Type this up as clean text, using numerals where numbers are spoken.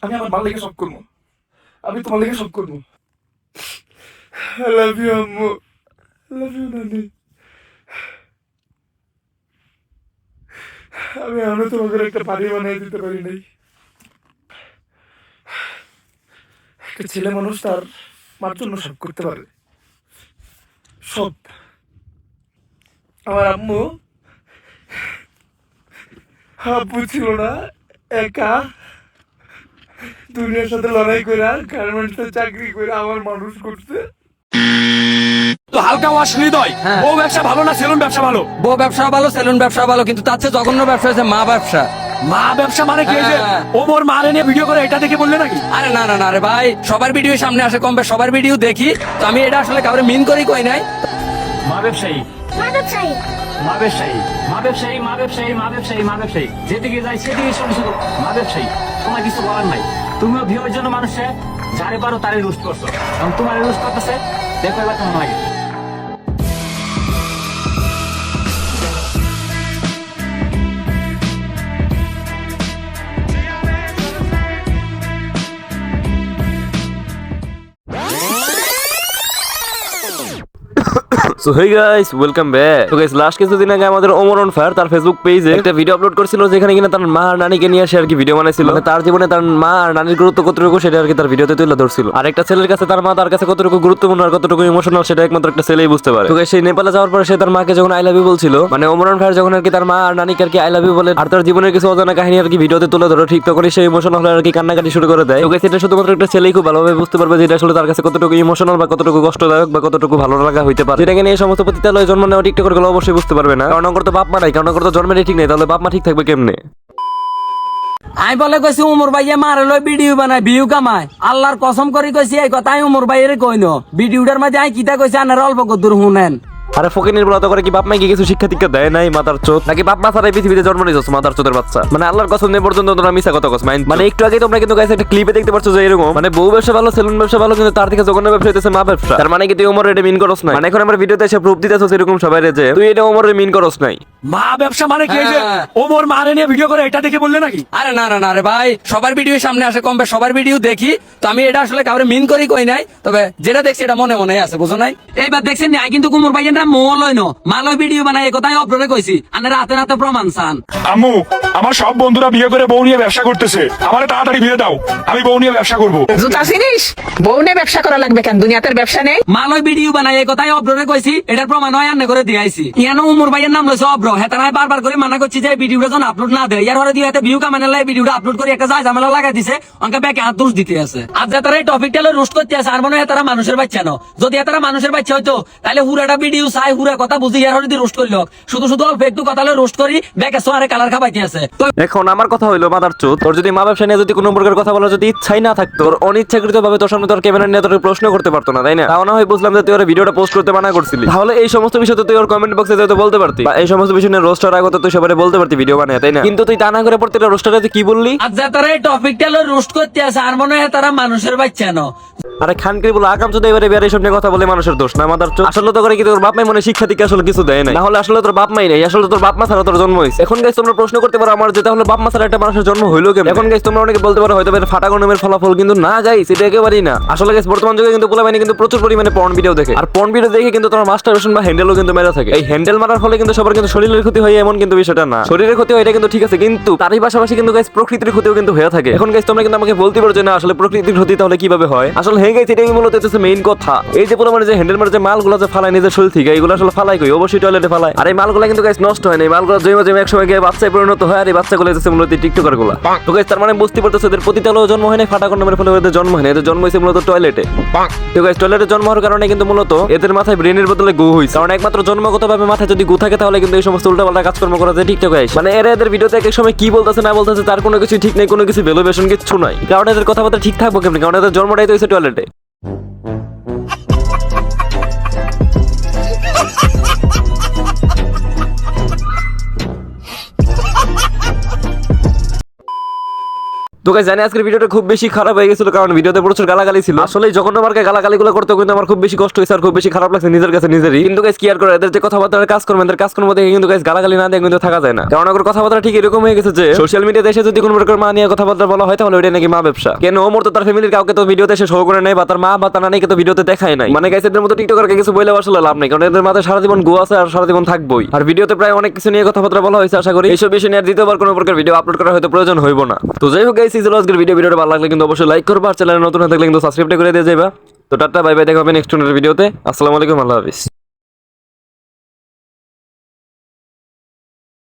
আমি আমার ভালো লেগে সব করবো। আমি তোমার লেগে সব করবো। আই লাভ ইউ আম্মু, আই লাভ ইউ নানি। আমি এখনো তোমাকে একটা বাড়ি বানিয়ে দিতে পারি নাই। একটা ছেলে মানুষ তার মার জন্য সব করতে পারে, সব। আমার আম্মু আব্বু ছিল না, একা দুনিয়ার সাথে লড়াই করে গার্মেন্টসে চাকরি করে আমার মানুষ করছে। তো হালকা ওয়াশ হৃদয়, বউ ব্যবসা ভালো না সেলুন ব্যবসা ভালো? বউ ব্যবসা ভালো, সেলুন ব্যবসা ভালো, কিন্তু তার চেয়ে জঘন্য ব্যবসা হচ্ছে মা ব্যবসা। মা ব্যবসা মানে কি? যে হ্যাঁ। ওমর মারে নিয়ে ভিডিও করে এটা দেখে বললে নাকি? আরে না না না রে ভাই, সবার ভিডিও সামনে আসে, কম বেশ সবার ভিডিও দেখি, তো আমি এটা আসলে কাউরে মিন করি কই নাই। মা ব্যবসায়ী, মা ব্যবসায়ী, মা ব্যবসায়ী, মা ব্যবসায়ী, মা ব্যবসায়ী, মা ব্যবসায়ী, মা ব্যবসায়ী, যেদিকে যাই সেদিকে শুধু শুধু মা ব্যবসায়ী। তোমার কিছু বলার নাই। তুমিও ভিউর জন্য মানুষে যারে পারো তারে রুস্ট করছো, এবং তোমার রুস্ট করতেছে। দেখো এবার কেমন লাগে। So hey guys, welcome back. তো গাইস, লাস্ট কিছুদিন আগে আমাদের ওমর অন ফায়ার তার ফেসবুক পেজে একটা ভিডিও আপলোড করছিল, যেখানে কিনা তার মা আর নানিকে নিয়ে সে আর কি ভিডিও বানাইছিল। মানে তার জীবনে তার মা আর নানির গুরুত্ব কতটুকু সেটা আর কি তার ভিডিওতে তুলে ধরছিল। আর একটা ছেলের কাছে তার মা তার কাছে কতটুকু গুরুত্বপূর্ণ আর কতটুকু ইমোশনাল সেটা একমাত্র একটা ছেলেই বুঝতে পারে। তো গাইস, সেই নেপালে যাওয়ার পরে সে তার মাকে যখন আই লাভ ইউ বলছিল, মানে ওমর অন ফায়ার যখন আর কি তার মা আর নানিকে আর কি আই লাভ ইউ বলে আর তার জীবনের কিছু অজানা কাহিনী আর কি ভিডিওতে তুলে ধরো, ঠিক তখনই সে ইমোশনাল হয়ে আর কি কান্নাকাটি শুরু করে দেয়। তো গাইস, এটা শুধুমাত্র একটা ছেলেই খুব ভালোভাবে বুঝতে পারবে যে এটা আসলে তার কাছে কতটুকু ইমোশনাল বা কতটুকু কষ্টদায়ক বা কতটুকু ভালো লাগা হইতে পারে। যেটাকে নিয়ে এই সমস্ত পতিতালয়ে জন্ম নেওয়া টিকটকার গুলো অবশ্যই বুঝতে পারবে না, কারণ ওর তো বাপ মা নাই, কারণ ওর তো জন্মেরই ঠিক নেই, তাহলে বাপ মা ঠিক থাকবে কেমনে? আমি বলে কইছি উমর ভাইয়ে মারে লই ভিডিও বানায় ভিউ কামায়, আল্লাহর কসম করি কইছি এই কথা আমি উমর ভাইয়ের কইনো। ভিডিওটার মাঝে আমি কিতা কইছি আনার অল্প কদ্দুর শুনেন। আরে ফকিনের বলা তো করে কি বাপ মাকে কিছু শিক্ষা দীক্ষা দেয় নাই মাতার চোদ, নাকি বাপ মা ছাড়াই পৃথিবীতে জন্ম নিয়েছ মাতার চোদের বাচ্চা? মানে আল্লাহর কসম নেই পর্যন্ত তোমরা মিছা কথা কস মাইন্ড। মানে একটু আগে তোমরা কিন্তু গাইস একটা ক্লিপে দেখতে পাচ্ছ যে এরকম মানে বউ ব্যবসা ভালো, সেলুন ব্যবসা ভালো, কিন্তু তার থেকে জঘন্য ব্যবসা হইতেছে মা ব্যবসা। তার মানে কি তুই ওমর এটা মিন করস নাই? মানে এখন আমার ভিডিওতে এসে প্রুফ দিতেছস এরকম সবাই যে তুই এটা ওমরের মিন করস নাই। মা ব্যবসা মানে কি? যে হ্যাঁ। ওমর মারে নিয়ে ভিডিও করে এটা দেখে বললে নাকি? আরে না না না রে ভাই, সবার ভিডিও সামনে আসে, কম বেশ সবার ভিডিও দেখি, তো আমি এটা আসলে কাউরে মিন করি কই নাই, তবে যেটা দেখছি এটা মনে মনে আছে, বুঝো নাই? এইবার দেখছেন না কিন্তু কুমুর ভাইয়ের নাম মো লইনো মালয় ভিডিও বানাই এই কথাই অপরে কইছি, আনের হাতে হাতে প্রমাণ চান। আম্মু, আমার সব বন্ধুরা বিয়ে করে বউ নিয়ে ব্যবসা করতেছে, আমারে তাড়াতাড়ি বিয়ে দাও, আমি বউ নিয়ে ব্যবসা করবো। জুতা চিনিস? বউ নিয়ে ব্যবসা করা লাগবে কেন? দুনিয়াতে ব্যবসা নেই? মালয় ভিডিও বানাই এই কথাই অপরে কইছি, এটার প্রমাণ হয় আন্নে করে দিয়েছি। ইয়ানো উমর ভাইয়ের নাম লইছে অব্র, হেতানায় বারবার করে মানা করছি যে ভিডিওটা যখন আপলোড না দেয়, ইয়ার পরে দিয়ে ভিউ কামানে লাই ভিডিওটা আপলোড করে একটা যায় ঝামেলা লাগাই দিছে, অঙ্কে ব্যাকে হাত দোষ দিতে আছে। আর যে তারা এই টপিকটা রোস্ট করতে আছে, আর মনে হয় তারা মানুষের বাচ্চা ন। যদি তারা মানুষের বাচ্চা হইতো তাহলে হুরাটা ভিডিও চাই, হুরা কথা বুঝি ইয়ার যদি রোস্ট করলো, শুধু শুধু অল্প একটু কথা রোস্ট করি ব্যাকে সোয়ারে কালার খাবাইতে আছে। তো এখন আমার কথা হইলো মাদার চোদ, তোর যদি মা ব্যবসা নিয়ে যদি কোনো প্রকার কথা বলার যদি ইচ্ছাই না থাকতো, তোর অনিচ্ছাকৃত ভাবে তোর সামনে তোর ক্যামেরা নিয়ে তোর প্রশ্ন করতে পারতো না, তাই না? তাও না হয় বুঝলাম যে তুই ওর ভিডিওটা পোস্ট করতে মানা করছিলি, তাহলে এই সমস্ত বিষয় তো তুই ওর কমেন্ট বক্সে যেতে বলতে পারতি, বা এই সমস্ত বিষয় নিয়ে রোস্টার আগত তুই সবাই বলতে পারতি ভিডিও বানায়, তাই না? কিন্তু তুই তা না করে পড়তে রোস্টারে তুই কি বললি? আর যে তারা এই টপিকটা রোস্ট করতে আছে, আর মনে হয় তারা মানুষের বাচ্চা ন। আরে খানকে বলে আকাম যদি এবারে বের এইসব নিয়ে কথা বলে মানুষের দোষ না মাদার চোদ। আসলে তো করে কি তোর বাপ মাই মনে শিক্ষা দিকে আসলে কিছু দেয় না, না হলে আসলে তোর বাপ মাই নেই, আসলে তোর বাপ মা ছাড়া তোর জন্ম হয়েছে। এখন গাইস তোমরা প্রশ্ন করতে পারো আমার, যেটা হলো বাপ মা ছাড়া একটা মানুষের জন্ম হইলো কেমন? এখন গাইস তোমরা অনেকে বলতে পারো হয়তো এর ফাটা গণমের ফলাফল, কিন্তু না গাইস এটা একেবারেই না। আসলে গাইস বর্তমান যুগে কিন্তু পোলাপাইনি কিন্তু প্রচুর পরিমাণে পর্ন ভিডিও দেখে, আর পর্ন ভিডিও দেখে কিন্তু তোমার মাস্টারবেশন বা হ্যান্ডেলও কিন্তু মেরে থাকে। এই হ্যান্ডেল মারার ফলে কিন্তু সবার কিন্তু শরীরের ক্ষতি হয় এমন কিন্তু বিষয়টা না, শরীরের ক্ষতি হয় এটা কিন্তু ঠিক আছে, কিন্তু তারই পাশাপাশি কিন্তু গাইস প্রকৃতির ক্ষতিও কিন্তু হয়ে থাকে। এখন গাইস তোমরা কিন্তু আমাকে বলতে পারো যে না আসলে প্রকৃতির ক্ষতি তাহলে কিভাবে হয়? আসলে হ্যাঁ গাইস এটাই মূলত হচ্ছে মেইন কথা। এই যে পোলাপাইনি যে হ্যান্ডেল মারে যে মালগুলো যে ফালায় নিজের শরীর থেকে, এইগুলো আসলে ফালাই কই? অবশ্যই টয়লেটে ফালায়। আর এই মালগুলো কিন্তু গাইস নষ্ট হয় না, এই মালগুলো জমে জমে একসময় গিয়ে বাচ্চায় পরিণত হয়, আর এই বাচ্চাগুলো হচ্ছে মূলত টিকটকার গুলো। তো গাইস তার মানে বুঝতে পারতেছে এদের পতিতালয়ে জন্ম হয় না, ফাটা গণমের ফলে এদের জন্ম হয় না, এদের জন্ম হয়েছে মূলত টয়লেটে। তো গাইস টয়লেটে জন্ম হওয়ার কারণে কিন্তু মূলত এদের মাথায় ব্রেনের বদলে গু হইছে, কারণ একমাত্র জন্মগতভাবে মাথায় যদি গু থাকে তাহলে কিন্তু এই সমস্ত উল্টাপাল্টা কাজকর্ম করা যায় টিকটকে আইসা। মানে এরা এদের ভিডিওতে এক এক সময় কি বলতেছে না বলতেছে তার কোনো কিছু ঠিক নেই, কোনো কিছু ভ্যালুয়েশন কিছু নাই, কারণ এদের কথাবার্তা ঠিক থাকবো কেমনি? কারণ এদের জন্মটাই তো হয়েছে টয়লেটে। তো গাইস জানি আজকের ভিডিওটা খুব বেশি খারাপ হয়ে গেছিল, কারণ ভিডিওতে প্রচুর গালাগালি ছিল। আসলে যখন আমাকে গালাগালিগুলো করতে কিন্তু আমার খুব বেশি কষ্ট হয়েছে আর খুব বেশি খারাপ লাগছে নিজের কাছে নিজেরই। কিন্তু গাইস কি আর করে, এদের যে কথাবার্তা কাজ করবেন, এদের কাজ কর্ম দেখে কিন্তু গাইস গালাগালি না দেখে কিন্তু থাকা যায় না। কারণ ওর কথাবার্তা ঠিক এরকম হয়ে গেছে যে সোশ্যাল মিডিয়াতে এসে যদি কোনো প্রকার মা নিয়ে কথাবার্তা বলা হয় তাহলে ওইটা নাকি মা ব্যবসা। কেন ওমর তো তার ফ্যামিলির কাউকে তো ভিডিওতে এসে শো করে নাই, বা তার মা বা তার নানিকে তো ভিডিওতে দেখায় নাই। মানে গাইস এদের মতো টিকটকারকে কিছু বলে আসলে লাভ নেই, কারণ এদের মাথায় সারা জীবন গো আছে আর সারা জীবন থাকবোই। আর ভিডিওতে প্রায় অনেক কিছু নিয়ে কথাবার্তা বলা হয়েছে, আশা করি এইসব বিষয় নিয়ে আর দ্বিতীয়বার কোনো প্রকার ভিডিও আপলোড করা হয়তো প্রয়োজন হইব না। তো যাই হোক গাইস, এই ছিল আজকের ভিডিওটা ভালো লাগলে কিন্তু অবশ্যই লাইক করবা, আর চ্যানেলে নতুন হয়ে থাকলে কিন্তু সাবস্ক্রাইব করে দিয়ে যাইবা। তো টাটা বাই বাই, দেখা হবে নেক্সট ভিডিওতে। আসসালামু আলাইকুম, আল্লাহ হাফেজ।